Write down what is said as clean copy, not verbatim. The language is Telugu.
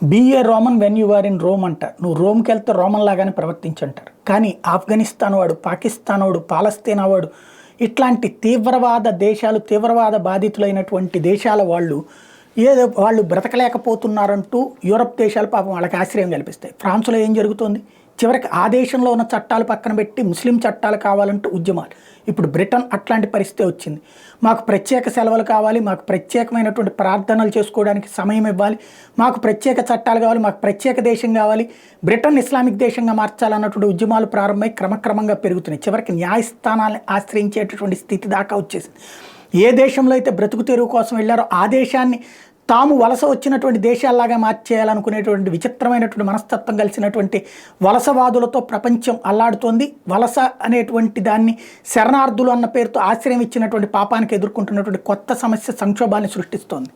BA Roman when you are in Rome అంటారు. నువ్వు రోమ్కి వెళ్తే రోమన్ లాగానే ప్రవర్తించంటారు. కానీ ఆఫ్ఘనిస్తాన్ వాడు, పాకిస్తాన్ వాడు, పాలస్తీనా వాడు ఇట్లాంటి తీవ్రవాద దేశాలు, తీవ్రవాద బాధితులైనటువంటి దేశాల వాళ్ళు ఏదో వాళ్ళు బ్రతకలేకపోతున్నారంటూ యూరప్ దేశాలు పాపం వాళ్ళకి ఆశ్రయం కల్పిస్తాయి. ఫ్రాన్స్లో ఏం జరుగుతుంది? చివరికి ఆ దేశంలో ఉన్న చట్టాలు పక్కన పెట్టి ముస్లిం చట్టాలు కావాలంటూ ఉద్యమాలు. ఇప్పుడు బ్రిటన్ అట్లాంటి పరిస్థితి వచ్చింది. మాకు ప్రత్యేక సెలవులు కావాలి, మాకు ప్రత్యేకమైనటువంటి ప్రార్థనలు చేసుకోవడానికి సమయం ఇవ్వాలి, మాకు ప్రత్యేక చట్టాలు కావాలి, మాకు ప్రత్యేక దేశం కావాలి, బ్రిటన్ ఇస్లామిక్ దేశంగా మార్చాలన్నటువంటి ఉద్యమాలు ప్రారంభమై క్రమక్రమంగా పెరుగుతున్నాయి. చివరికి న్యాయస్థానాన్ని ఆశ్రయించేటటువంటి స్థితి దాకా వచ్చేసింది. ఏ దేశంలో అయితే బ్రతుకు తెరువు కోసం వెళ్ళారో ఆ దేశాన్ని తాము వలస వచ్చినటువంటి దేశాల్లాగా మార్చేయాలనుకునేటువంటి విచిత్రమైనటువంటి మనస్తత్వం కలిసినటువంటి వలసవాదులతో ప్రపంచం అల్లాడుతోంది. వలస అనేటువంటి దాన్ని శరణార్థులు అన్న పేరుతో ఆశ్రయం ఇచ్చినటువంటి పాపానికి ఎదుర్కొంటున్నటువంటి కొత్త సమస్య సంక్షోభాన్ని సృష్టిస్తోంది.